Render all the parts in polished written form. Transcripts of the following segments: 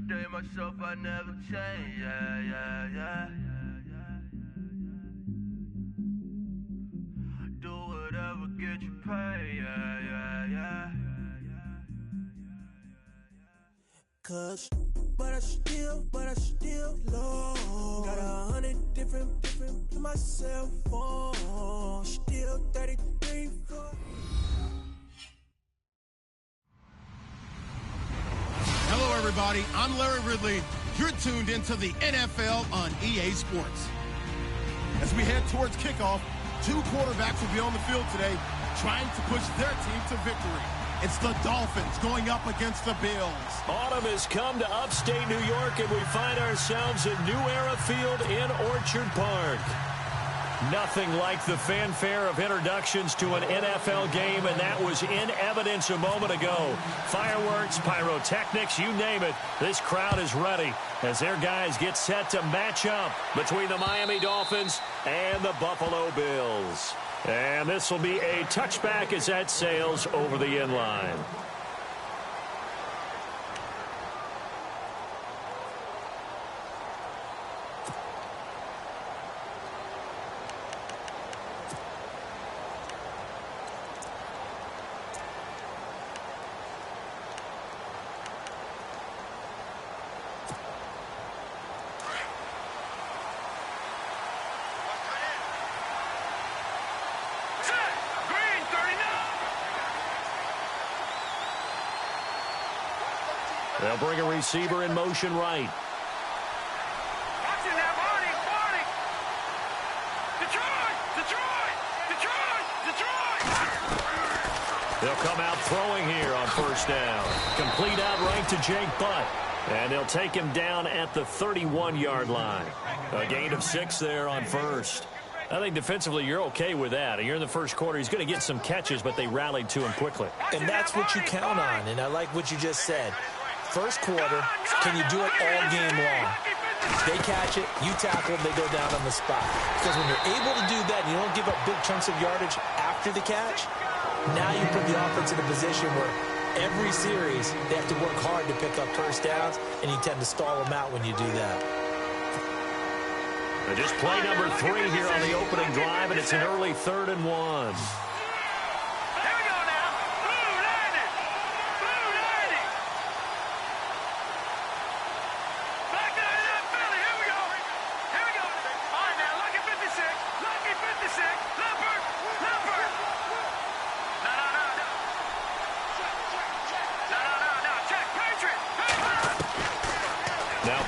stay myself, I never change, yeah. Do whatever, get you paid, yeah. Cause, but I still low. Got 100 different in my cell phone. Still 33 for. Hello, everybody. I'm Larry Ridley. You're tuned into the NFL on EA Sports. As we head towards kickoff, two quarterbacks will be on the field today trying to push their team to victory. It's the Dolphins going up against the Bills. Autumn has come to upstate New York, and we find ourselves at New Era Field in Orchard Park. Nothing like the fanfare of introductions to an NFL game, and that was in evidence a moment ago. Fireworks, pyrotechnics, you name it. This crowd is ready as their guys get set to match up between the Miami Dolphins and the Buffalo Bills. And this will be a touchback as that sails over the end line. They'll bring a receiver in motion right. Watching that, Barney! Detroit! They'll come out throwing here on first down. Complete outright to Jake Butt. And they'll take him down at the 31-yard line. A gain of 6 there on first. I think defensively you're okay with that. You're in the first quarter. He's going to get some catches, but they rallied to him quickly. And that's what you count on, and I like what you just said. First quarter, can you do it all game long? They catch it, you tackle, they go down on the spot. Because when you're able to do that, and you don't give up big chunks of yardage after the catch, now you put the offense in a position where every series they have to work hard to pick up first downs, and you tend to stall them out when you do that. Just play number 3 here on the opening drive, and it's an early 3rd and 1.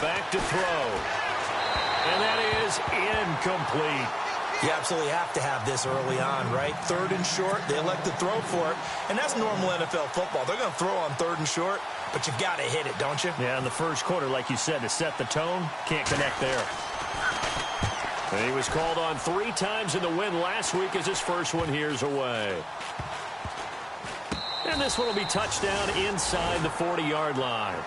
Back to throw. And that is incomplete. You absolutely have to have this early on, right? 3rd and short, they elect to throw for it. And that's normal NFL football. They're going to throw on 3rd and short, but you've got to hit it, don't you? Yeah, in the first quarter, like you said, to set the tone, can't connect there. And he was called on 3 times in the win last week as his first one here's away. And this one will be touchdown inside the 40-yard line.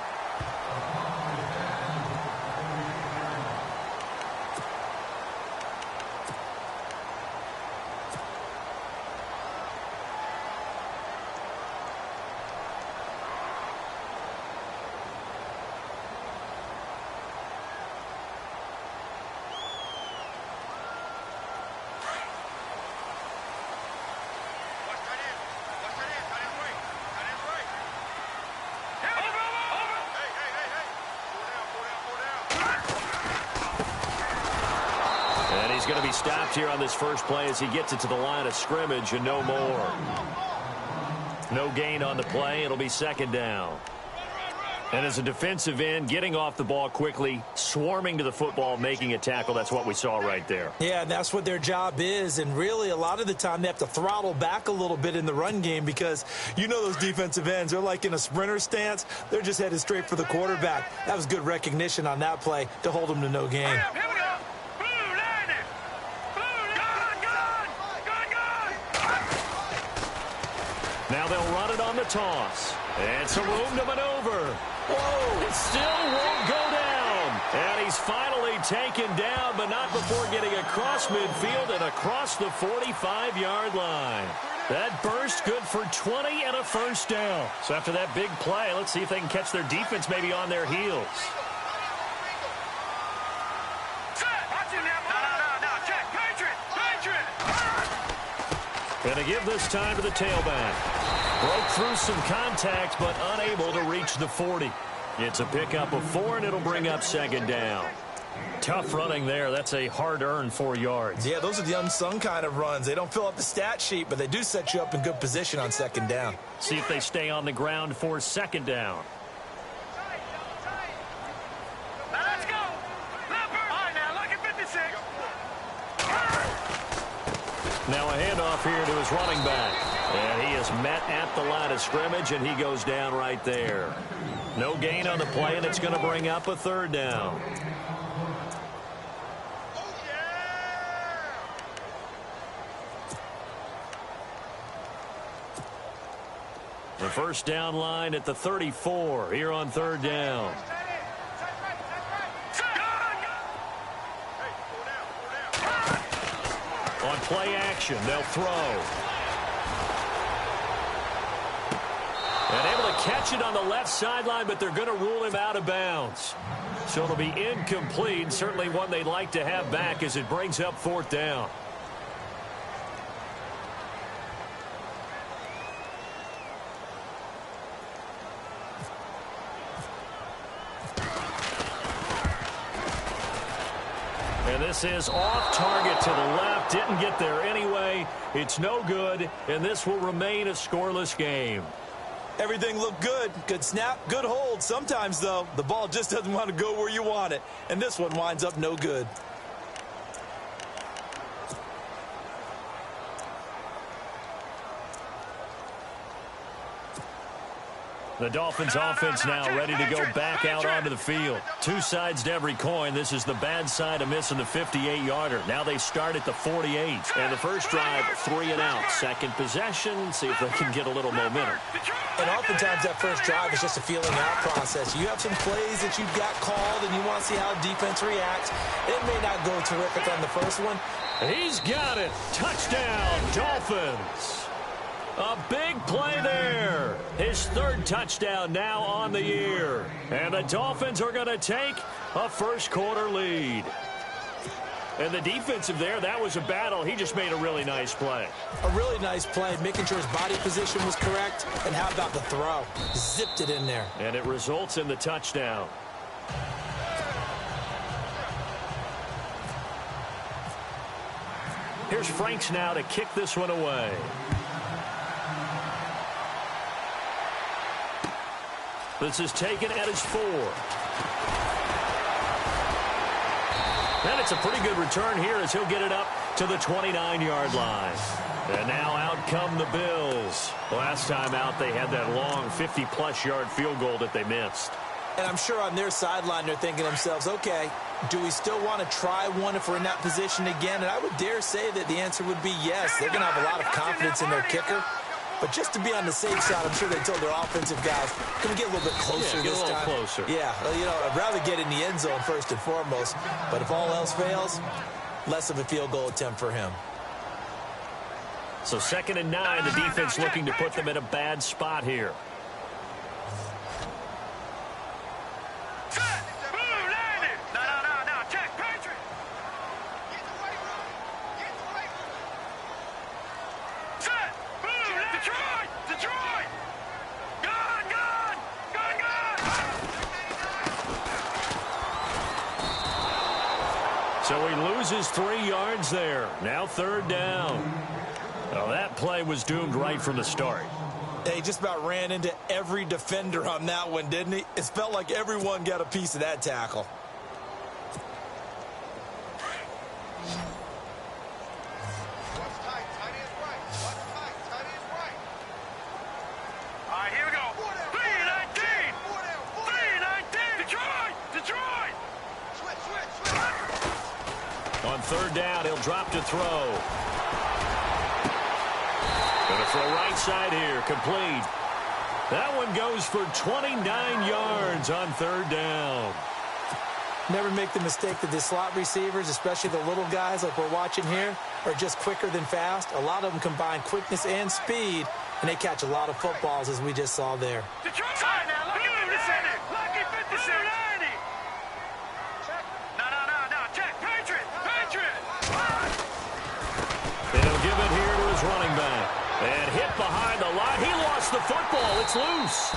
Going to be stopped here on this first play as he gets it to the line of scrimmage and no more. No gain on the play. It'll be 2nd down. And as a defensive end, getting off the ball quickly, swarming to the football, making a tackle, that's what we saw right there. Yeah, that's what their job is. And really, a lot of the time, they have to throttle back a little bit in the run game because you know those defensive ends, they're like in a sprinter stance. They're just headed straight for the quarterback. That was good recognition on that play to hold them to no gain. Now they'll run it on the toss. And some room to maneuver. Whoa, it still won't go down. And he's finally taken down, but not before getting across midfield and across the 45-yard line. That burst good for 20 and a first down. So after that big play, let's see if they can catch their defense maybe on their heels. Going to give this time to the tailback. Broke through some contact, but unable to reach the 40. It's a pickup of 4, and it'll bring up second down. Tough running there. That's a hard-earned 4 yards. Yeah, those are the unsung kind of runs. They don't fill up the stat sheet, but they do set you up in good position on second down. See if they stay on the ground for second down. Let's go. All right, now look at 56. Now a handoff here to his running back. And he is met at the line of scrimmage, and he goes down right there. No gain on the play, and it's going to bring up a third down. The first down line at the 34 here on third down. On play action, they'll throw. And able to catch it on the left sideline, but they're going to rule him out of bounds. So it'll be incomplete, certainly one they'd like to have back as it brings up fourth down. And this is off target to the left. Didn't get there anyway. It's no good, and this will remain a scoreless game. Everything looked good. Good snap, good hold. Sometimes, though, the ball just doesn't want to go where you want it. And this one winds up no good. The Dolphins offense now ready to go back out onto the field. Two sides to every coin. This is the bad side of missing the 58-yarder. Now they start at the 48. And the first drive, 3 and out. Second possession, see if they can get a little momentum. And oftentimes that first drive is just a feeling out process. You have some plays that you've got called and you want to see how defense reacts. It may not go terrific on the first one. He's got it. Touchdown, Dolphins. A big play there. His third touchdown now on the year. And the Dolphins are going to take a first quarter lead. And the defensive there, that was a battle. He just made a really nice play. A really nice play, making sure his body position was correct. And how about the throw? Zipped it in there. And it results in the touchdown. Here's Franks now to kick this one away. This is taken at his 4. And it's a pretty good return here as he'll get it up to the 29-yard line. And now out come the Bills. Last time out, they had that long 50-plus yard field goal that they missed. And I'm sure on their sideline, they're thinking to themselves, okay, do we still want to try one if we're in that position again? And I would dare say that the answer would be yes. They're going to have a lot of confidence in their kicker. But just to be on the safe side, I'm sure they told their offensive guys, can we get a little bit closer this time? Get a little closer. Yeah, well, you know, I'd rather get in the end zone first and foremost. But if all else fails, less of a field goal attempt for him. So 2nd and 9, the defense looking to put them in a bad spot here. So he loses 3 yards there. Now 3rd down. Well, that play was doomed right from the start. He just about ran into every defender on that one, didn't he? It felt like everyone got a piece of that tackle. All right, here we go. 3-19. 3-19. Detroit. On 3rd down, he'll drop to throw. Going to throw right side here, complete. That one goes for 29 yards on 3rd down. Never make the mistake that the slot receivers, especially the little guys like we're watching here, are just quicker than fast. A lot of them combine quickness and speed, and they catch a lot of footballs, as we just saw there. They'll give it here to his running back. And hit behind the line. He lost the football. It's loose.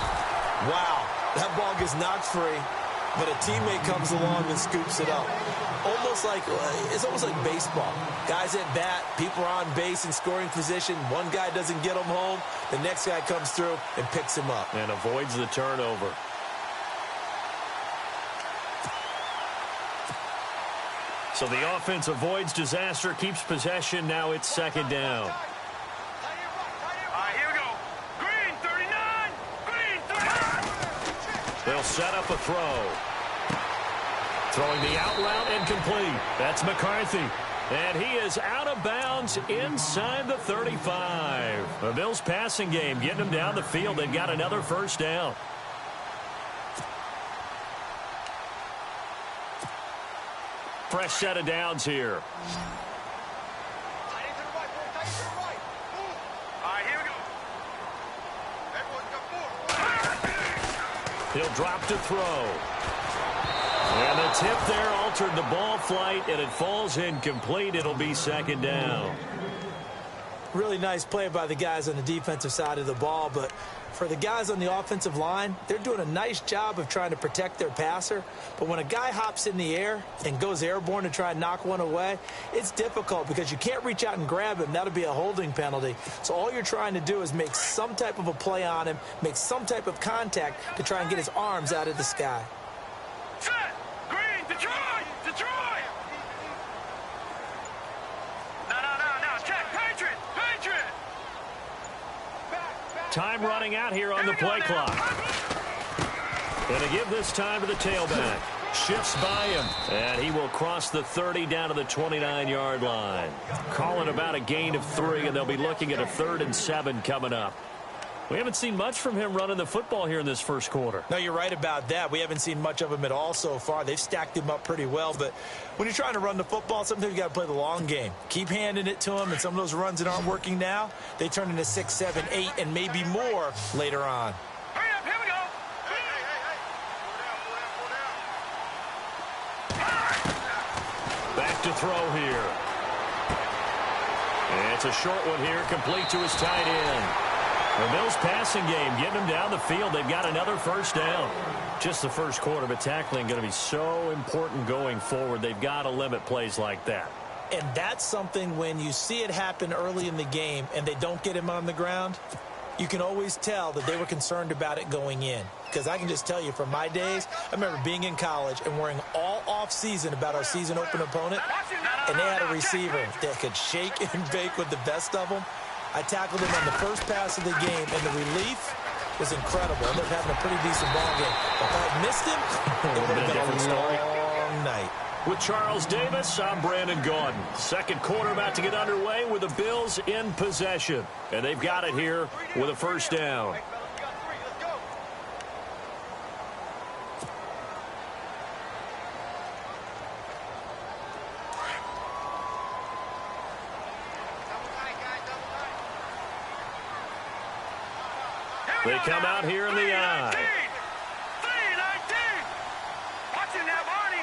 Wow, that ball gets knocked free, but a teammate comes along and scoops it up. It's almost like baseball. Guys at bat, people are on base in scoring position. One guy doesn't get him home. The next guy comes through and picks him up. And avoids the turnover. So the offense avoids disaster, keeps possession. Now it's second down. All right, here we go. Green, 39. Green, 39. They'll set up a throw. Throwing the out route incomplete. That's McCarthy. And he is out of bounds inside the 35. The Bills passing game getting them down the field. They've got another first down. Fresh set of downs here. All right, here we go. He'll drop to throw. And the tip there altered the ball flight, and it falls incomplete. It'll be second down. Really nice play by the guys on the defensive side of the ball, but for the guys on the offensive line, they're doing a nice job of trying to protect their passer. But when a guy hops in the air and goes airborne to try and knock one away, it's difficult because you can't reach out and grab him. That'll be a holding penalty. So all you're trying to do is make some type of a play on him, make some type of contact to try and get his arms out of the sky. Set. Green, Detroit. Detroit. No. Check. Patriot. Time running out here on the play clock. Going to give this time to the tailback. Shifts by him, and he will cross the 30 down to the 29-yard line. Calling about a gain of 3, and they'll be looking at a 3rd and 7 coming up. We haven't seen much from him running the football here in this first quarter. No, you're right about that. We haven't seen much of him at all so far. They've stacked him up pretty well, but when you're trying to run the football, sometimes you got to play the long game. Keep handing it to him, and some of those runs that aren't working now, they turn into 6, 7, 8, and maybe more later on. Hurry up, here we go. Back to throw here. And it's a short one here, complete to his tight end. The Bills passing game getting them down the field. They've got another first down. Just the first quarter, but tackling going to be so important going forward. They've got to limit plays like that. And that's something when you see it happen early in the game and they don't get him on the ground, you can always tell that they were concerned about it going in. Because I can just tell you from my days, I remember being in college and worrying all off-season about our season open opponent, and they had a receiver that could shake and bake with the best of them. I tackled him on the first pass of the game, and the relief was incredible. Ended up having a pretty decent ball game. If I had missed him, it would have been a long night. With Charles Davis, I'm Brandon Gaudin. Second quarter about to get underway with the Bills in possession. And they've got it here with a first down. They come out here in the eye. 3-19. Watch him now, Barney.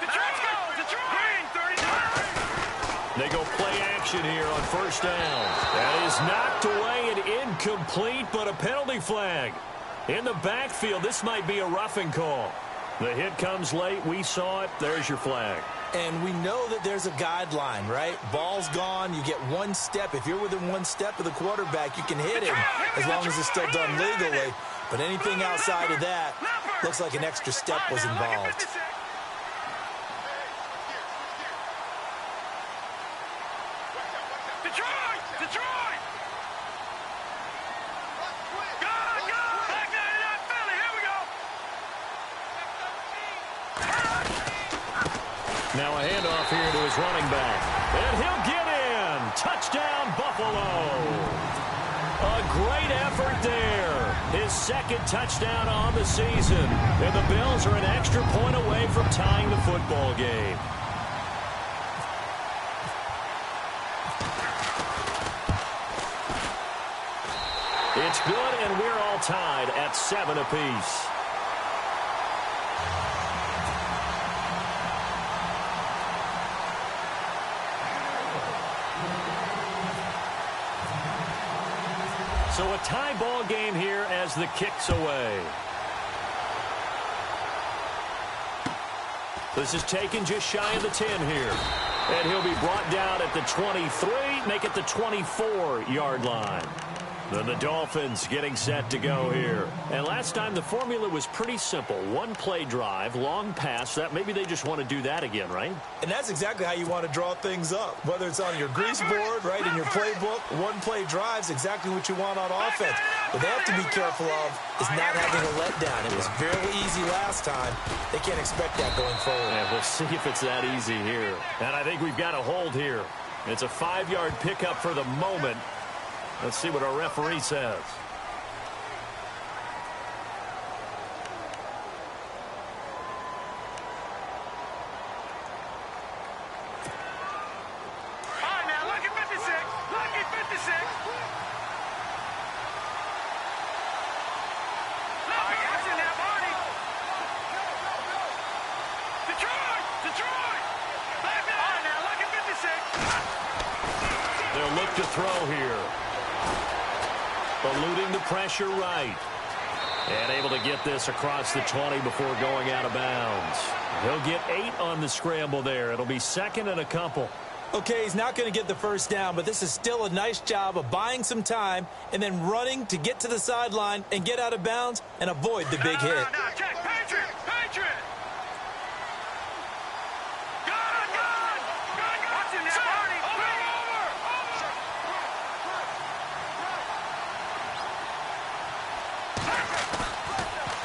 Detroit. Green, 39. They go play action here on first down. That is knocked away and incomplete, but a penalty flag. In the backfield, this might be a roughing call. The hit comes late. We saw it. There's your flag. And we know that there's a guideline, right? Ball's gone. You get one step. If you're within one step of the quarterback, you can hit him as long as it's still done legally. But anything outside of that looks like an extra step was involved. Detroit! Go! Back there in that Philly. Here we go. Now a handoff here to his running back. And he'll get in. Touchdown, Buffalo. A great effort there. His his second touchdown on the season. And the Bills are an extra point away from tying the football game. It's good, and we're all tied at 7 apiece. So a tie ball game here as the kick's away. This is taken just shy of the 10 here. And he'll be brought down at the 23, make it the 24-yard line. Then the Dolphins getting set to go here. And last time the formula was pretty simple. One play drive, long pass. That maybe they just want to do that again, right? And that's exactly how you want to draw things up. Whether it's on your grease board, right, in your playbook, one play drive's exactly what you want on offense. What they have to be careful of is not having a letdown. It was fairly easy last time. They can't expect that going forward. Yeah, we'll see if it's that easy here. And I think we've got a hold here. It's a 5-yard pickup for the moment. Let's see what our referee says. All right, now look at 56. Look at 56. What's in that body? Detroit! Detroit! All right, now look at 56. They'll look to throw here. Eluding the pressure right. And able to get this across the 20 before going out of bounds. He'll get 8 on the scramble there. It'll be second and a couple. Okay, he's not going to get the first down, but this is still a nice job of buying some time and then running to get to the sideline and get out of bounds and avoid the big hit. No, check. Patriot! Patriot! Good! What's in that body? Over!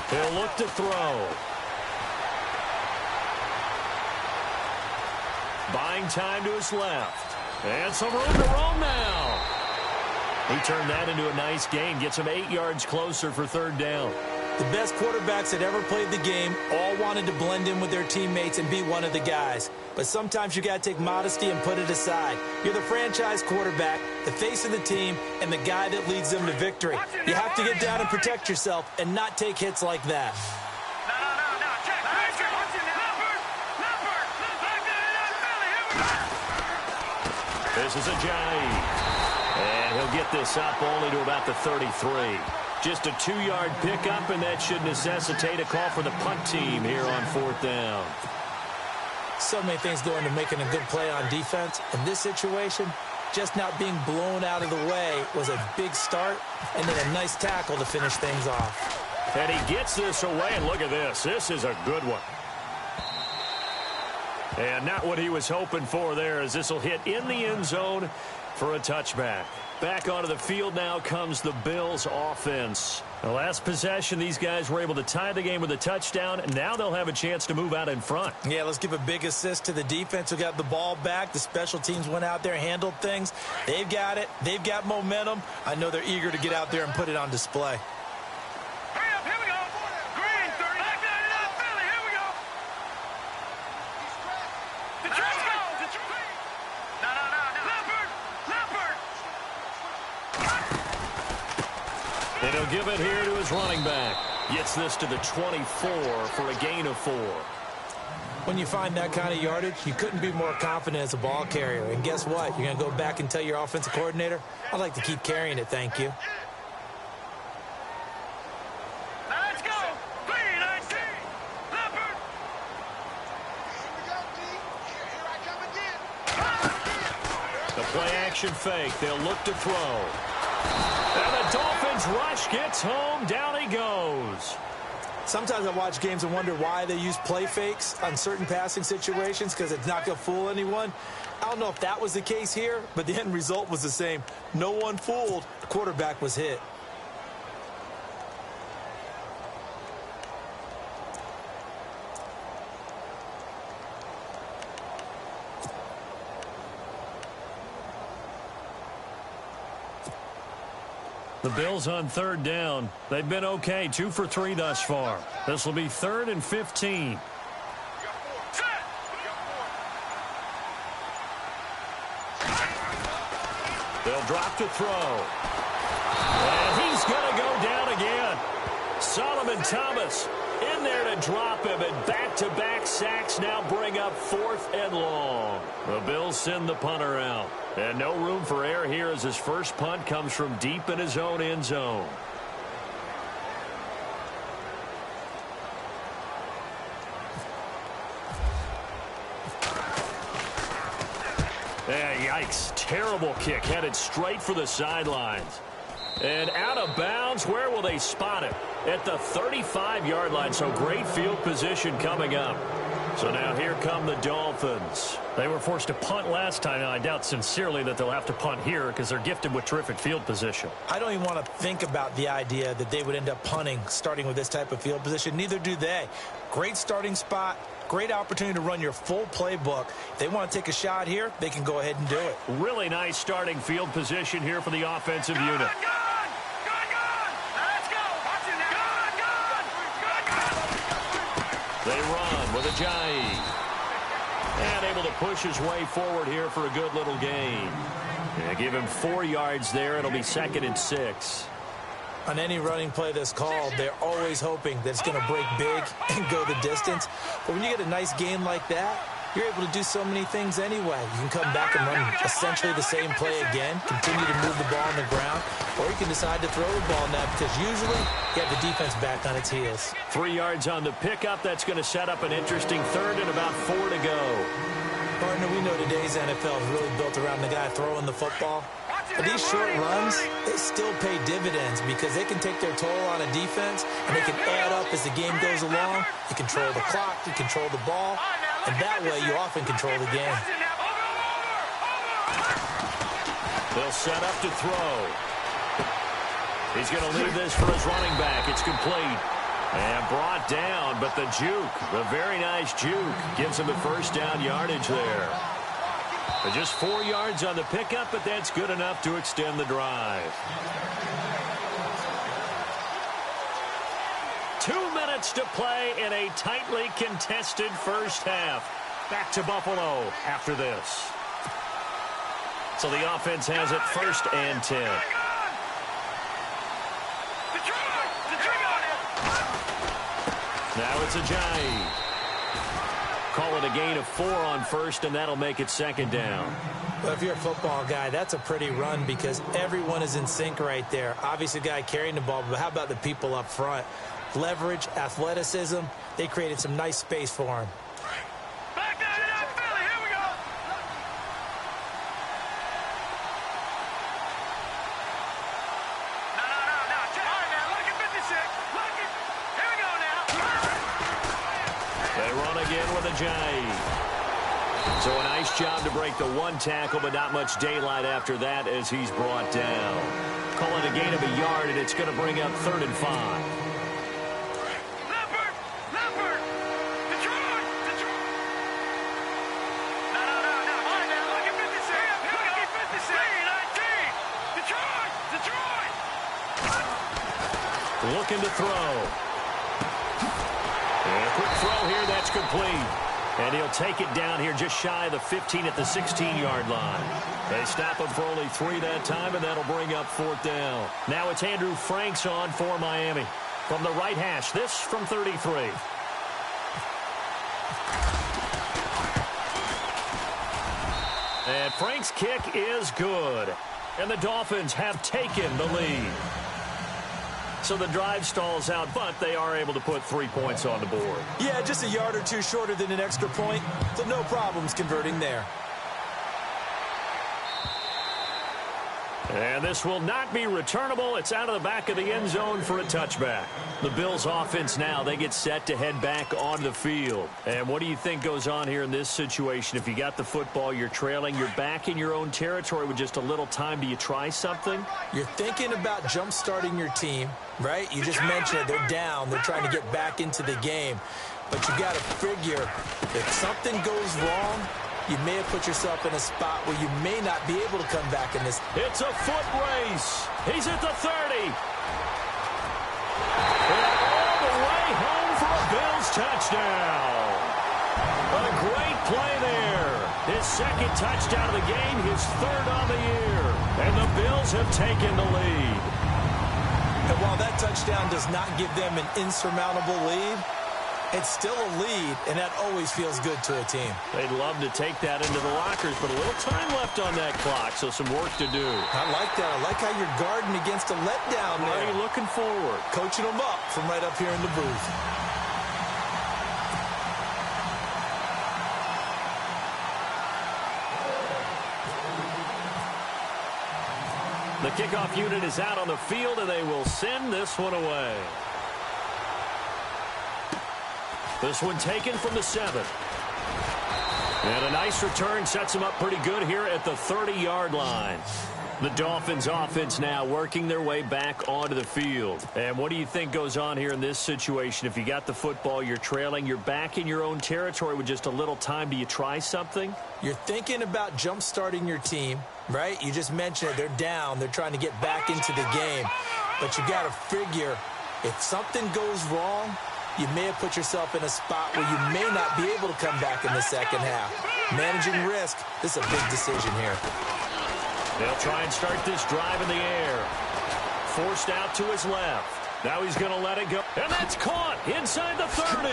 He'll look to throw. Buying time to his left. And some room to roam now. He turned that into a nice gain. Gets him 8 yards closer for third down. The best quarterbacks that ever played the game all wanted to blend in with their teammates and be one of the guys. But sometimes you got to take modesty and put it aside. You're the franchise quarterback, the face of the team, and the guy that leads them to victory. You have to get down and protect yourself and not take hits like that. No. Check. Patriot! What's in that? Leopard! This is a Ajayi. And he'll get this up only to about the 33. Just a 2-yard pickup, and that should necessitate a call for the punt team here on fourth down. So many things go into making a good play on defense. In this situation, just not being blown out of the way was a big start, and then a nice tackle to finish things off. And he gets this away, and look at this. This is a good one. And not what he was hoping for there, as this will hit in the end zone for a touchback. Back onto the field now comes the Bills offense. The last possession, these guys were able to tie the game with a touchdown, and now they'll have a chance to move out in front. Yeah, let's give a big assist to the defense who got the ball back. The special teams went out there, handled things. They've got it. They've got momentum. I know they're eager to get out there and put it on display. Hurry up, here we go. Green, 30. Back down to Philly, here we go. Detroit, go. Detroit. No. Leopard. And he'll give it here to his running back. Gets this to the 24 for a gain of 4. When you find that kind of yardage, you couldn't be more confident as a ball carrier. And guess what? You're going to go back and tell your offensive coordinator, I'd like to keep carrying it, thank you. Now let's go. 3-19. Leopard. Here we go, D. Here I come again. The play action fake. They'll look to throw. And the Dolphins rush gets home. Down he goes. Sometimes I watch games and wonder why they use play fakes on certain passing situations, because it's not going to fool anyone. I don't know if that was the case here, but the end result was the same. No one fooled. The quarterback was hit. The Bills on third down. They've been okay, 2 for 3 thus far. This will be 3rd and 15. They'll drop to throw. And he's going to go down again. Solomon Thomas in there to drop him, and back-to-back sacks now bring up 4th and long. The Bills send the punter out. And no room for error here as his first punt comes from deep in his own end zone. Yikes. Terrible kick headed straight for the sidelines. And out of bounds. Where will they spot it? At the 35-yard line. So great field position coming up. So now here come the Dolphins. They were forced to punt last time. Now, I doubt sincerely that they'll have to punt here because they're gifted with terrific field position. I don't even want to think about the idea that they would end up punting starting with this type of field position. Neither do they. Great starting spot. Great opportunity to run your full playbook. If they want to take a shot here, they can go ahead and do it. Really nice starting field position here for the offensive unit. They run with Ajayi. And able to push his way forward here for a good little gain. Yeah, give him 4 yards there. It'll be 2nd and 6. On any running play that's called, they're always hoping that it's going to break big and go the distance. But when you get a nice gain like that, you're able to do so many things anyway. You can come back and run essentially the same play again, continue to move the ball on the ground, or you can decide to throw the ball now because usually you have the defense back on its heels. 3 yards on the pickup. That's going to set up an interesting 3rd and about 4 to go. Partner, we know today's NFL is really built around the guy throwing the football. But these short runs, they still pay dividends because they can take their toll on a defense and they can add up as the game goes along. You control the clock, you control the ball, and that way you often control the game. They'll set up to throw. He's going to leave this for his running back. It's complete. And brought down, but the juke, the very nice juke, gives him the first down yardage there. But just 4 yards on the pickup, but that's good enough to extend the drive. 2 minutes to play in a tightly contested first half. Back to Buffalo after this. So the offense has it 1st and 10. Now it's Ajayi. Call it a gain of 4 on 1st, and that'll make it 2nd down. Well, if you're a football guy, that's a pretty run because everyone is in sync right there. Obviously, the guy carrying the ball, but how about the people up front? Leverage, athleticism, they created some nice space for him. Back down to that Philly. Here we go. No. All right, now, look at 56. Look at. Here we go now. They run again with Ajayi. So a nice job to break the 1 tackle, but not much daylight after that as he's brought down. Call it a gain of a yard, and it's going to bring up 3rd and 5. Looking to throw. And a quick throw here, that's complete. And he'll take it down here just shy of the 15 at the 16-yard line. They stop him for only 3 that time, and that'll bring up 4th down. Now it's Andrew Franks on for Miami. From the right hash, this from 33. And Frank's kick is good. And the Dolphins have taken the lead. So the drive stalls out, but they are able to put 3 points on the board. Yeah, just a yard or 2 shorter than an extra point, so no problems converting there. And this will not be returnable. It's out of the back of the end zone for a touchback. The Bills offense now, they get set to head back on the field. And what do you think goes on here in this situation? If you got the football, you're trailing, you're back in your own territory with just a little time. Do you try something? You're thinking about jump-starting your team, right? You just mentioned it. They're down. They're trying to get back into the game. But you got to figure if something goes wrong, you may have put yourself in a spot where you may not be able to come back in this. It's a foot race. He's at the 30. And all the way home for a Bills touchdown. A great play there. His second touchdown of the game, his third on the year. And the Bills have taken the lead. And while that touchdown does not give them an insurmountable lead, it's still a lead, and that always feels good to a team. They'd love to take that into the lockers, but a little time left on that clock, so some work to do. I like that. I like how you're guarding against a letdown there. Already looking forward. Coaching them up from right up here in the booth. The kickoff unit is out on the field, and they will send this one away. This one taken from the 7. And a nice return sets them up pretty good here at the 30-yard line. The Dolphins offense now working their way back onto the field. And what do you think goes on here in this situation? If you got the football, you're trailing, you're back in your own territory with just a little time. Do you try something? You're thinking about jump-starting your team, right? You just mentioned it. They're down. They're trying to get back into the game. But you got to figure if something goes wrong, you may have put yourself in a spot where you may not be able to come back in the second half. Managing risk, this is a big decision here. They'll try and start this drive in the air. Forced out to his left. Now he's going to let it go. And that's caught inside the 30.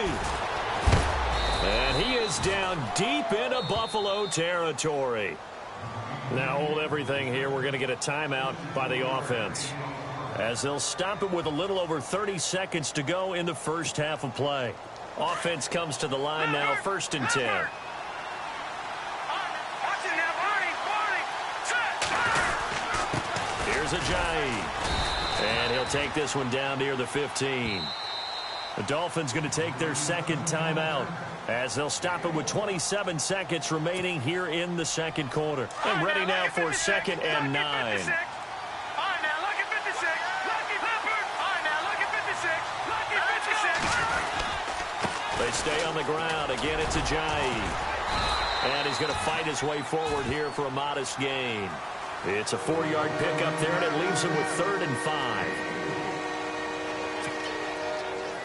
And he is down deep into Buffalo territory. Now hold everything here. We're going to get a timeout by the offense, as they'll stop it with a little over 30 seconds to go in the first half of play. Offense comes to the line now, 1st and 10. Here's Ajayi. And he'll take this one down near the 15. The Dolphins going to take their second timeout, as they'll stop it with 27 seconds remaining here in the second quarter. And ready now for 2nd and 9. They stay on the ground. Again, it's Ajayi. And he's going to fight his way forward here for a modest gain. It's a 4-yard pickup there, and it leaves him with 3rd and 5.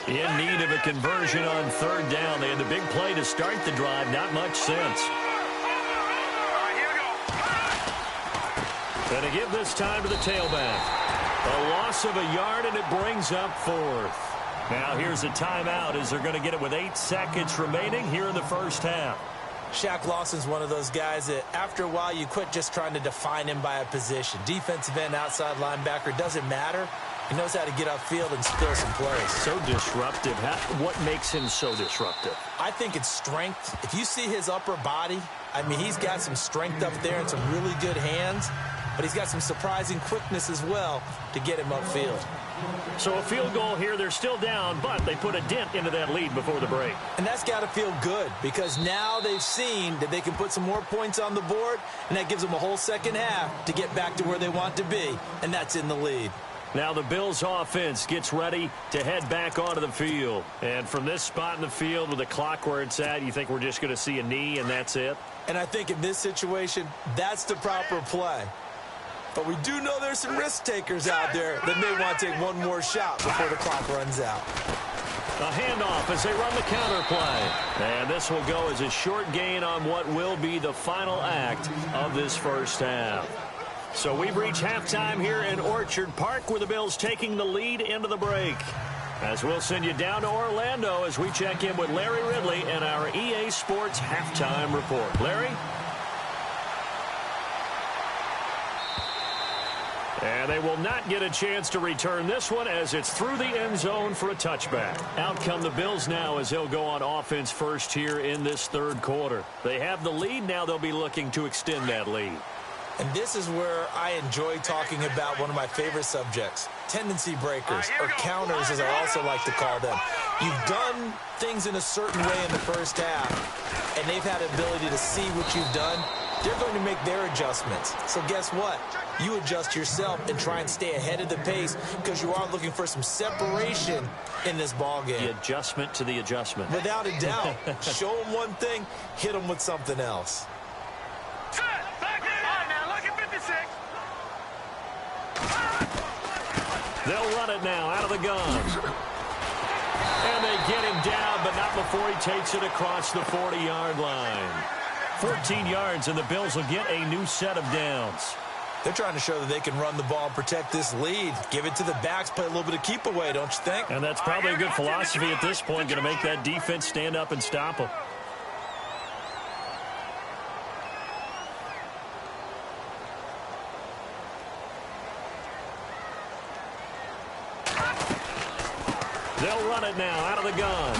In need of a conversion on 3rd down. They had the big play to start the drive. Not much sense. And to give this time to the tailback. A loss of a yard, and it brings up 4th. Now here's a timeout, as they're going to get it with 8 seconds remaining here in the first half. Shaq Lawson's one of those guys that after a while you quit just trying to define him by a position. Defensive end, outside linebacker, doesn't matter. He knows how to get upfield and steal some plays. So disruptive. What makes him so disruptive? I think it's strength. If you see his upper body, I mean, he's got some strength up there and some really good hands, but he's got some surprising quickness as well to get him upfield. So a field goal here. They're still down, but they put a dent into that lead before the break. And that's got to feel good, because now they've seen that they can put some more points on the board, and that gives them a whole second half to get back to where they want to be, and that's in the lead. Now the Bills offense gets ready to head back onto the field. And from this spot in the field with the clock where it's at, you think we're just going to see a knee and that's it? And I think in this situation, that's the proper play. But we do know there's some risk takers out there that may want to take one more shot before the clock runs out. A handoff as they run the counter play. And this will go as a short gain on what will be the final act of this first half. So we've reached halftime here in Orchard Park, with the Bills taking the lead into the break. As we'll send you down to Orlando as we check in with Larry Ridley and our EA Sports Halftime Report. Larry? And they will not get a chance to return this one, as it's through the end zone for a touchback. Out come the Bills now, as they'll go on offense first here in this third quarter. They have the lead. Now they'll be looking to extend that lead. And this is where I enjoy talking about one of my favorite subjects, tendency breakers, or counters as I also like to call them. You've done things in a certain way in the first half, and they've had the ability to see what you've done. They're going to make their adjustments. So guess what? You adjust yourself and try and stay ahead of the pace, because you are looking for some separation in this ball game. The adjustment to the adjustment. Without a doubt. Show them one thing, hit them with something else. They'll run it now out of the gun. And they get him down, but not before he takes it across the 40-yard line. 14 yards, and the Bills will get a new set of downs. They're trying to show that they can run the ball and protect this lead. Give it to the backs, play a little bit of keep away, don't you think? And that's probably a good philosophy at this point, going to make that defense stand up and stop them. They'll run it now out of the gun.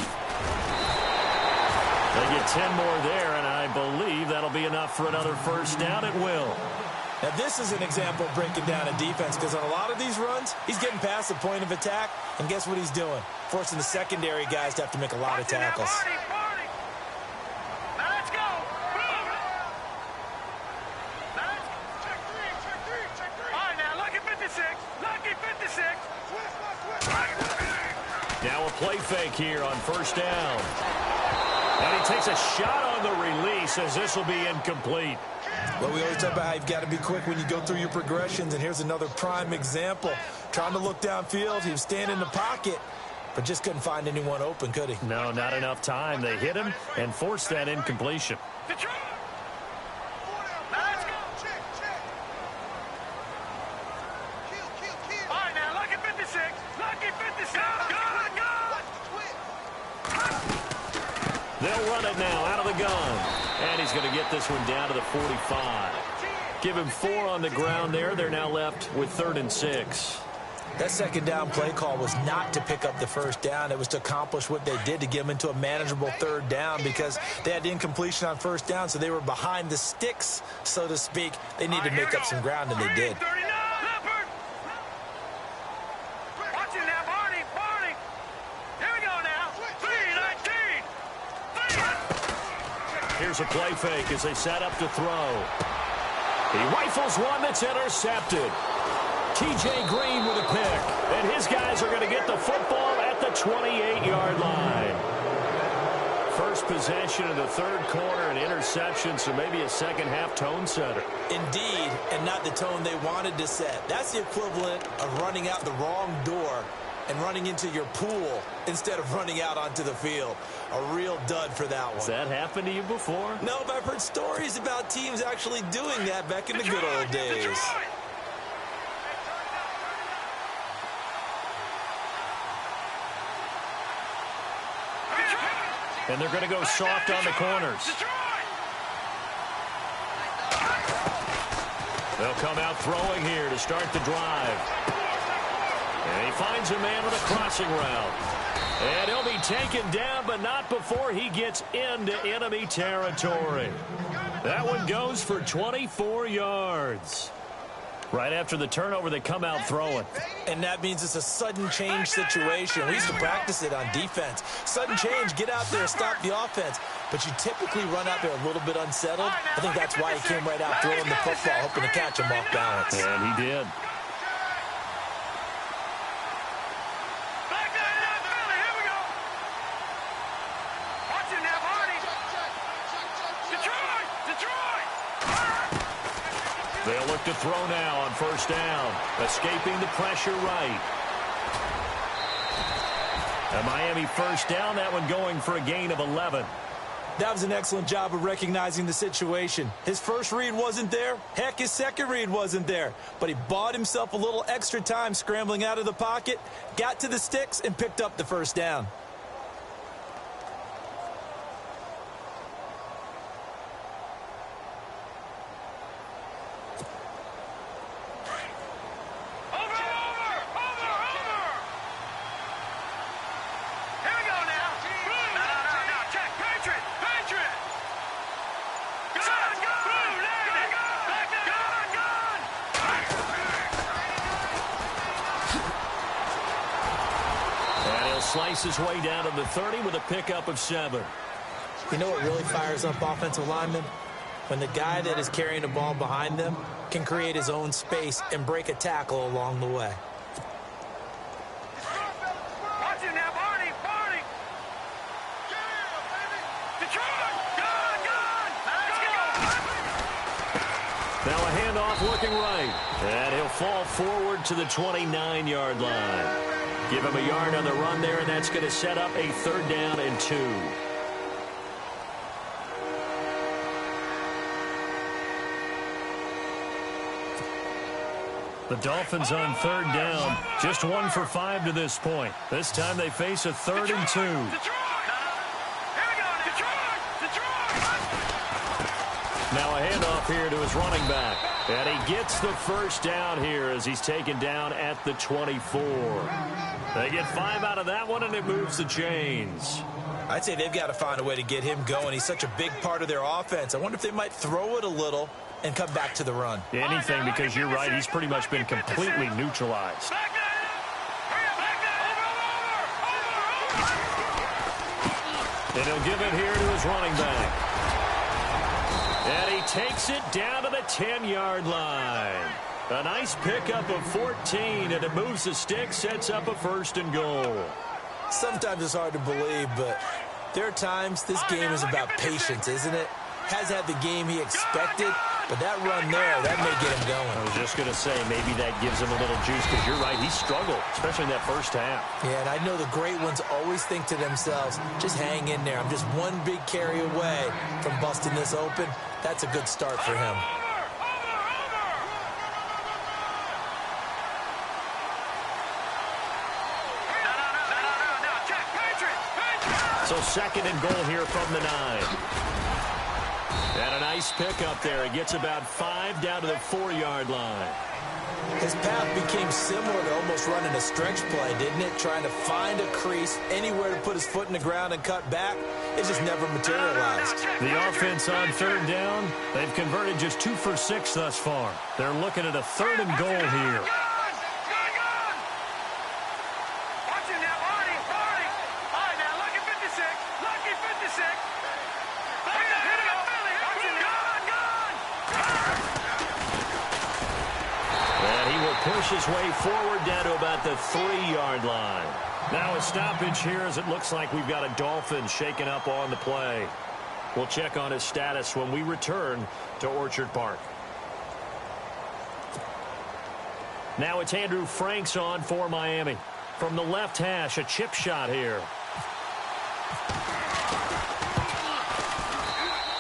They get 10 more there, and I believe that'll be enough for another first down. It will. Now, this is an example of breaking down a defense, because on a lot of these runs, he's getting past the point of attack, and guess what he's doing? Forcing the secondary guys to have to make a lot of tackles. Now let's go. Check three. All right, now, lucky 56. Lucky 56. Now a play fake here on first down. And he takes a shot on the release as this will be incomplete. Well, we always talk about how you've got to be quick when you go through your progressions, and here's another prime example. Trying to look downfield, he was standing in the pocket, but just couldn't find anyone open, could he? No, not enough time. They hit him and forced that incompletion. Detroit. Now let's go. Check. Kill. All right, now, lucky 56. Lucky 56. Go. They'll run it now out of the gun. And he's going to get this one down to the 45. Give him 4 on the ground there. They're now left with 3rd and 6. That second down play call was not to pick up the first down. It was to accomplish what they did, to get them into a manageable 3rd down, because they had incompletion on first down, so they were behind the sticks, so to speak. They needed to make up some ground, and they did. Here's a play fake as they set up to throw. He rifles one that's intercepted. T.J. Green with a pick. And his guys are going to get the football at the 28-yard line. First possession of the 3rd quarter, an interception, so maybe a second-half tone setter. Indeed, and not the tone they wanted to set. That's the equivalent of running out the wrong door and running into your pool instead of running out onto the field. A real dud for that one. Has that happened to you before? No, but I've heard stories about teams actually doing that back in the good old days. And they're going to go soft on the corners. They'll come out throwing here to start the drive. And he finds a man with a crossing route. And he'll be taken down, but not before he gets into enemy territory. That one goes for 24 yards. Right after the turnover, they come out throwing. And that means it's a sudden change situation. We used to practice it on defense. Sudden change, get out there, stop the offense. But you typically run out there a little bit unsettled. I think that's why he came right out throwing the football, hoping to catch him off balance. And he did. They'll look to throw now on first down. Escaping the pressure right. A Miami first down, that one going for a gain of 11. That was an excellent job of recognizing the situation. His first read wasn't there. Heck, his second read wasn't there. But he bought himself a little extra time scrambling out of the pocket, got to the sticks, and picked up the first down. Slice his way down to the 30 with a pickup of 7. You know what really fires up offensive linemen? When the guy that is carrying the ball behind them can create his own space and break a tackle along the way. Watch it now, Barney! Detroit! Let's go! Now a handoff looking right. And he'll fall forward to the 29-yard line. Give him a yard on the run there, and that's going to set up a 3rd down and 2. The Dolphins on 3rd down. Just 1 for 5 to this point. This time they face a 3rd and 2. Now a handoff here to his running back. And he gets the 1st down here as he's taken down at the 24. They get 5 out of that one, and it moves the chains. I'd say they've got to find a way to get him going. He's such a big part of their offense. I wonder if they might throw it a little and come back to the run. Anything, because you're right, he's pretty much been completely neutralized. And he'll give it here to his running back. And he takes it down to the 10-yard line. A nice pickup of 14, and it moves the stick, sets up a 1st and goal. Sometimes it's hard to believe, but there are times this game is about patience, isn't it? Has had the game he expected, but that run there, that may get him going. I was just going to say, maybe that gives him a little juice, because you're right, he struggled, especially in that 1st half. Yeah, and I know the great ones always think to themselves, just hang in there. I'm just one big carry away from busting this open. That's a good start for him. So 2nd and goal here from the 9. And a nice pickup there. He gets about 5 down to the 4-yard line. His path became similar to almost running a stretch play, didn't it? Trying to find a crease, anywhere to put his foot in the ground and cut back. It just never materialized. The offense on 3rd down, they've converted just 2 for 6 thus far. They're looking at a 3rd and goal here. Push his way forward down to about the 3-yard line. Now a stoppage here as it looks like we've got a Dolphin shaken up on the play. We'll check on his status when we return to Orchard Park. Now it's Andrew Franks on for Miami. From the left hash, a chip shot here.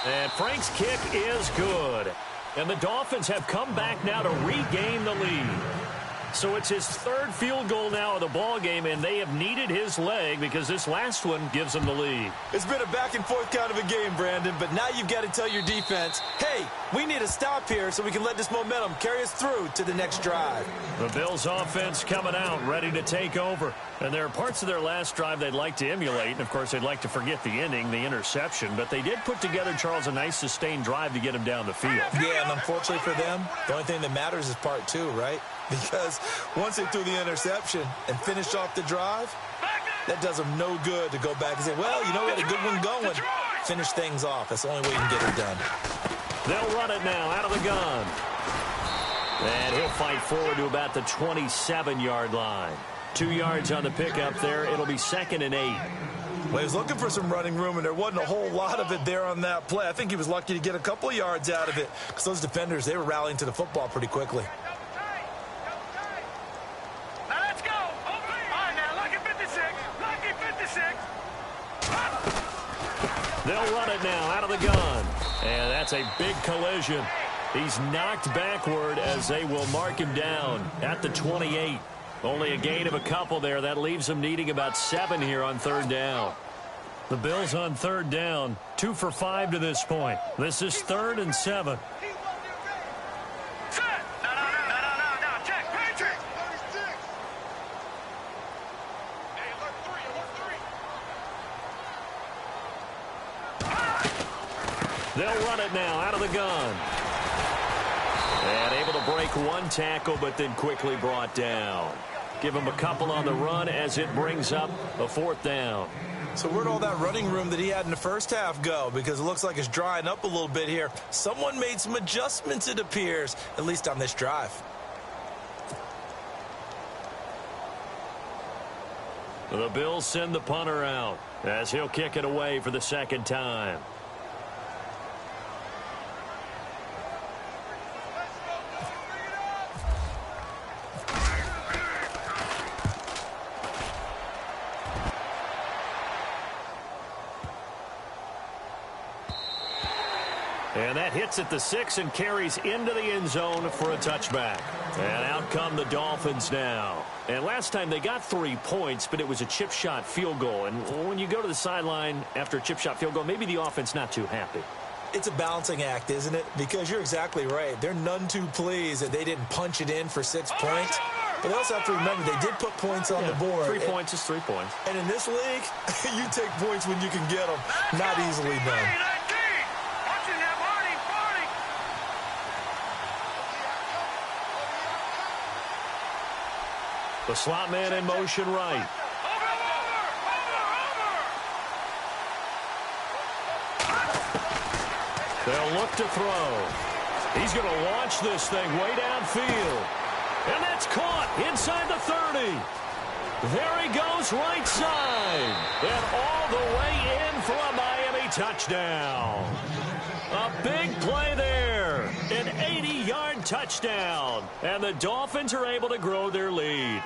And Frank's kick is good. And the Dolphins have come back now to regain the lead. So it's his 3rd field goal now of the ball game, and they have needed his leg because this last one gives them the lead. It's been a back-and-forth kind of a game, Brandon, but now you've got to tell your defense, hey, we need a stop here so we can let this momentum carry us through to the next drive. The Bills' offense coming out, ready to take over. And there are parts of their last drive they'd like to emulate. And, of course, they'd like to forget the ending, the interception. But they did put together, Charles, a nice sustained drive to get him down the field. Yeah, and unfortunately for them, the only thing that matters is part 2, right? Because once they threw the interception and finished off the drive, that does them no good to go back and say, well, you know, we had a good one going. Finish things off. That's the only way you can get it done. They'll run it now out of the gun. And he'll fight forward to about the 27-yard line. 2 yards on the pickup there. It'll be 2nd and 8. Well, he was looking for some running room, and there wasn't a whole lot of it there on that play. I think he was lucky to get a couple of yards out of it because those defenders, they were rallying to the football pretty quickly. Now let's go. All right, now, lucky 56. Lucky 56. They'll run it now out of the gun. And that's a big collision. He's knocked backward as they will mark him down at the 28. Only a gain of a couple there. That leaves them needing about 7 here on 3rd down. The Bills on 3rd down, 2 for 5 to this point. This is 3rd and 7. Set. No. Check. Patrick. They'll run it now out of the gun. And able to break one tackle, but then quickly brought down. Give him a couple on the run as it brings up a 4th down. So where'd all that running room that he had in the first half go? Because it looks like it's drying up a little bit here. Someone made some adjustments, it appears, at least on this drive. The Bills send the punter out as he'll kick it away for the 2nd time. And that hits at the 6 and carries into the end zone for a touchback. And out come the Dolphins now. And last time they got 3 points, but it was a chip shot field goal. And when you go to the sideline after a chip shot field goal, maybe the offense not too happy. It's a balancing act, isn't it? Because you're exactly right. They're none too pleased that they didn't punch it in for 6 points. But they also have to remember they did put points on the board. 3 points is 3 points. And in this league, you take points when you can get them. Not easily done. The slot man in motion right. They'll look to throw. He's going to launch this thing way downfield. And that's caught inside the 30. There he goes right side. And all the way in for a Miami touchdown. A big play there. An 80-yard touchdown. And the Dolphins are able to grow their lead.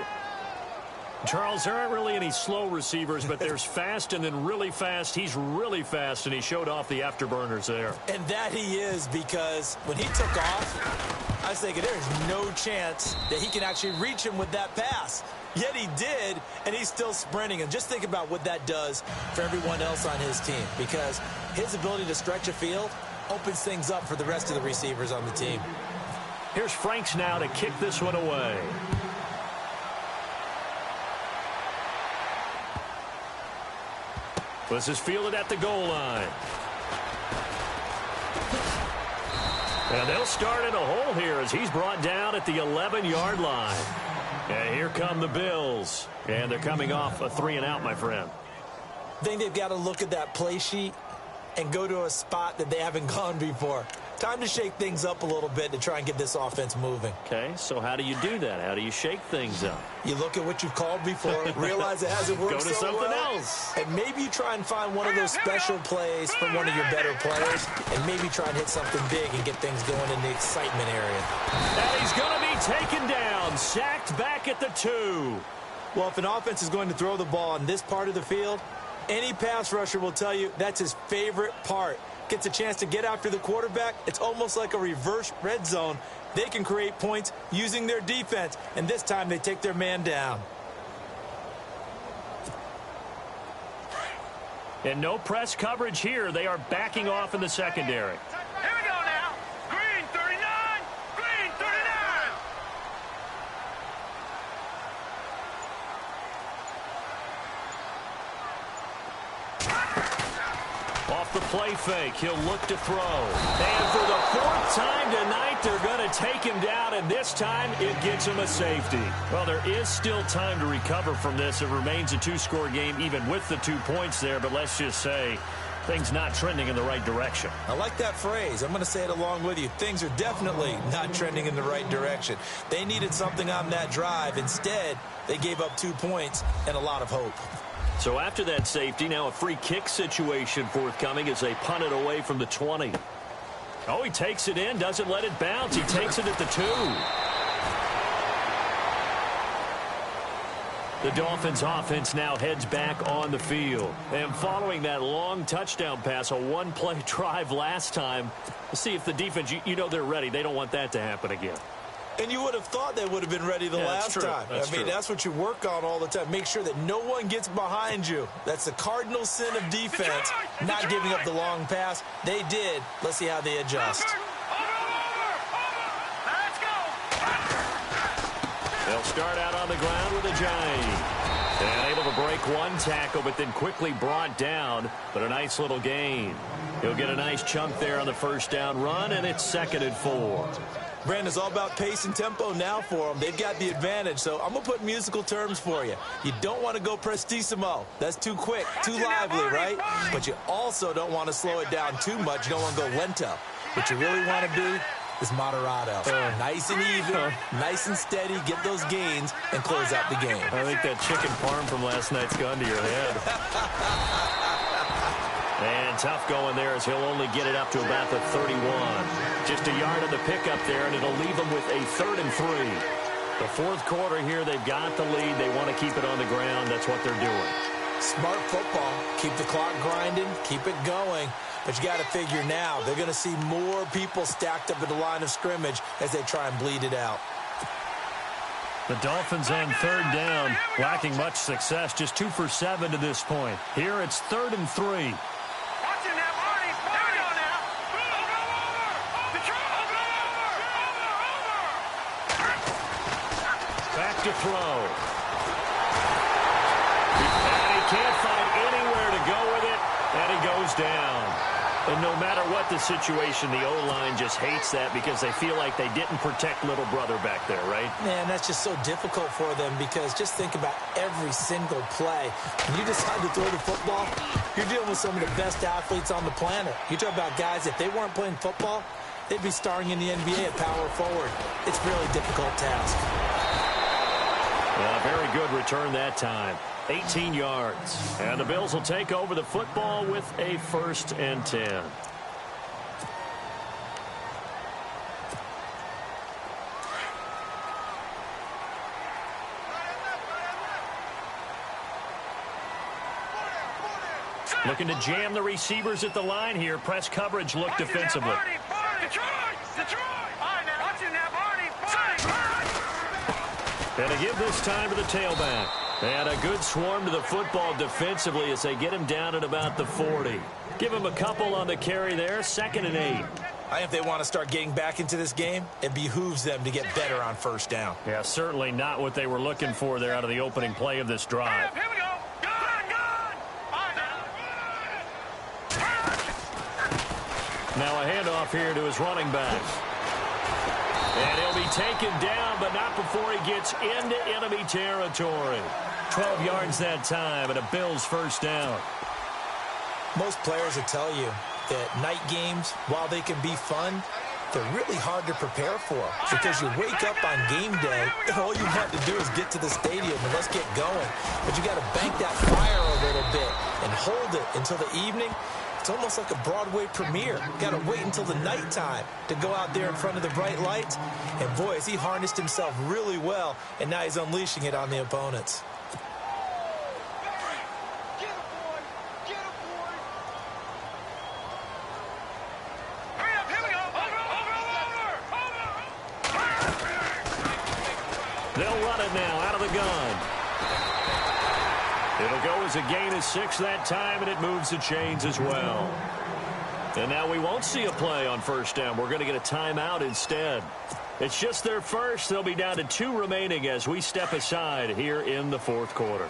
Charles, there aren't really any slow receivers, but there's fast and then really fast. He's really fast, and he showed off the afterburners there. And that he is, because when he took off, I was thinking there's no chance that he can actually reach him with that pass. Yet he did, and he's still sprinting. And just think about what that does for everyone else on his team, because his ability to stretch a field opens things up for the rest of the receivers on the team. Here's Franks now to kick this one away. This is fielded at the goal line. And they'll start in a hole here as he's brought down at the 11-yard line. And here come the Bills. And they're coming off a 3-and-out, my friend. I think they've got to look at that play sheet and go to a spot that they haven't gone before. Time to shake things up a little bit to try and get this offense moving. Okay, so how do you do that? How do you shake things up? You look at what you've called before, realize it hasn't worked Go to so something well, else. and maybe you try and find one of those special plays from one of your better players, and maybe try and hit something big and get things going in the excitement area. And he's going to be taken down, sacked back at the 2. Well, if an offense is going to throw the ball in this part of the field, any pass rusher will tell you that's his favorite part. Gets a chance to get after the quarterback. It's almost like a reverse red zone. They can create points using their defense, and this time they take their man down. And no press coverage here. They are backing off in the secondary. Here we go now. Green 39. Green 39. Off the play fake, he'll look to throw. And for the 4th time tonight, they're going to take him down, and this time it gets him a safety. Well, there is still time to recover from this. It remains a 2-score game, even with the 2 points there, but let's just say things not trending in the right direction. I like that phrase. I'm going to say it along with you. Things are definitely not trending in the right direction. They needed something on that drive. Instead, they gave up 2 points and a lot of hope. So after that safety, now a free kick situation forthcoming as they punt it away from the 20. Oh, he takes it in, doesn't let it bounce. He takes it at the 2. The Dolphins offense now heads back on the field. And following that long touchdown pass, a 1-play drive last time, let's see if the defense, you know they're ready. They don't want that to happen again. And you would have thought they would have been ready the last time. I mean, that's what you work on all the time. Make sure that no one gets behind you. That's the cardinal sin of defense, not giving up the long pass. They did. Let's see how they adjust. Let's go. They'll start out on the ground with a giant. And able to break one tackle, but then quickly brought down. But a nice little gain. He'll get a nice chunk there on the first down run, and it's 2nd and 4. Brandon, it's all about pace and tempo now for them. They've got the advantage, so I'm going to put musical terms for you. You don't want to go prestissimo. That's too quick, too lively, right? But you also don't want to slow it down too much. You don't want to go lento. What you really want to do is moderato. Nice and even, nice and steady, get those gains, and close out the game. I think that chicken parm from last night's gone to your head. And tough going there as he'll only get it up to about the 31. Just a yard of the pickup there, and it'll leave them with a 3rd and 3. The 4th quarter here, they've got the lead. They want to keep it on the ground. That's what they're doing. Smart football. Keep the clock grinding. Keep it going. But you got to figure now, they're going to see more people stacked up at the line of scrimmage as they try and bleed it out. The Dolphins on third down, lacking much success, just 2 for 7 to this point. Here it's 3rd and 3. Back to throw. And he can't find anywhere to go with it, and he goes down. And no matter what the situation, the O-line just hates that because they feel like they didn't protect little brother back there, right? Man, that's just so difficult for them because just think about every single play. When you decide to throw the football, you're dealing with some of the best athletes on the planet. You talk about guys, if they weren't playing football, they'd be starring in the NBA at power forward. It's a really difficult task. Well, very good return that time. 18 yards. And the Bills will take over the football with a 1st and 10. Looking to jam the receivers at the line here. Press coverage look defensively. And to give this time to the tailback. And a good swarm to the football defensively as they get him down at about the 40. Give him a couple on the carry there. 2nd and 8. I think if they want to start getting back into this game, it behooves them to get better on 1st down. Yeah, certainly not what they were looking for there out of the opening play of this drive. Here we go. Now a handoff here to his running back. And he'll be taken down, but not before he gets into enemy territory. 12 yards that time, and a Bills 1st down. Most players will tell you that night games, while they can be fun, they're really hard to prepare for because you wake up on game day and all you want to do is get to the stadium and let's get going. But you got to bank that fire a little bit and hold it until the evening. It's almost like a Broadway premiere. You got to wait until the nighttime to go out there in front of the bright lights. And boy, has he harnessed himself really well, and now he's unleashing it on the opponents. They'll run it now out of the gun. It'll go as a gain of 6 that time, and it moves the chains as well. And now we won't see a play on 1st down. We're going to get a timeout instead. It's just their first. They'll be down to 2 remaining as we step aside here in the 4th quarter.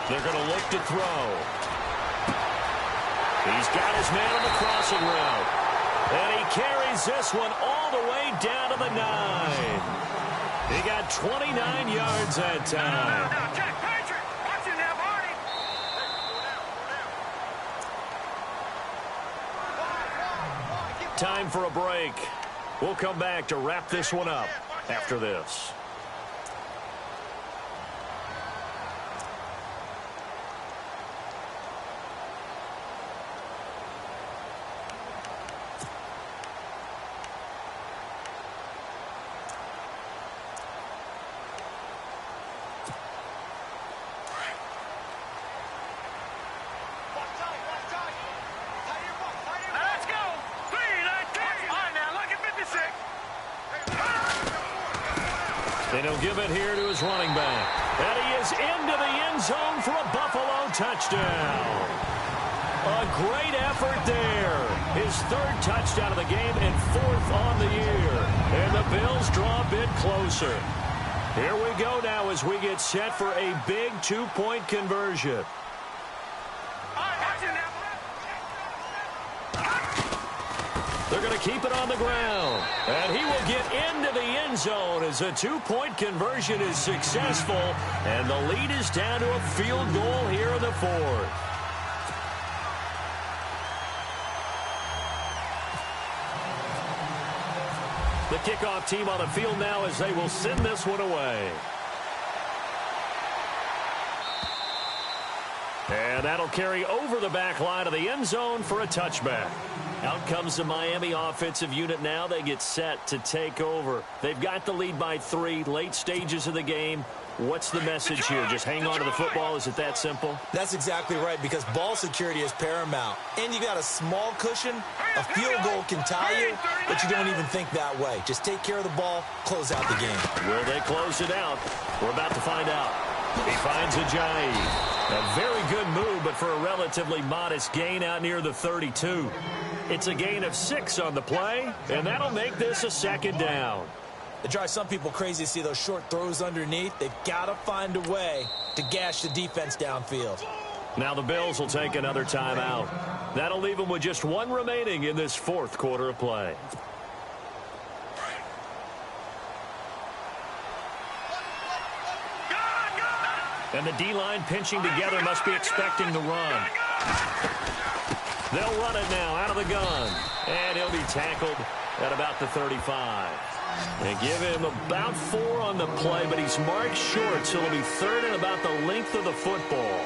They're going to look to throw. He's got his man on the crossing route. And he carries this one all the way down to the 9. He got 29 yards that time. Time for a break. We'll come back to wrap this one up after this. And he'll give it here to his running back. And he is into the end zone for a Buffalo touchdown. A great effort there. His 3rd touchdown of the game and 4th on the year. And the Bills draw a bit closer. Here we go now as we get set for a big 2-point conversion. They're going to keep it on the ground. And he will get into the end zone as a 2-point conversion is successful. And the lead is down to a field goal here in the 4th. The kickoff team on the field now as they will send this one away. And that'll carry over the back line of the end zone for a touchback. Out comes the Miami offensive unit now. They get set to take over. They've got the lead by 3, late stages of the game. What's the message here? Just hang on to the football? Is it that simple? That's exactly right, because ball security is paramount. And you got a small cushion. A field goal can tie you, but you don't even think that way. Just take care of the ball, close out the game. Will they close it out? We're about to find out. He finds Ajayi. A very good move, but for a relatively modest gain out near the 32. It's a gain of 6 on the play, and that'll make this a 2nd down. It drives some people crazy to see those short throws underneath. They've got to find a way to gash the defense downfield. Now the Bills will take another timeout. That'll leave them with just 1 remaining in this 4th quarter of play. And the D-line pinching together must be expecting the run. They'll run it now out of the gun. And he'll be tackled at about the 35. They give him about 4 on the play, but he's marked short, so it'll be 3rd and about the length of the football.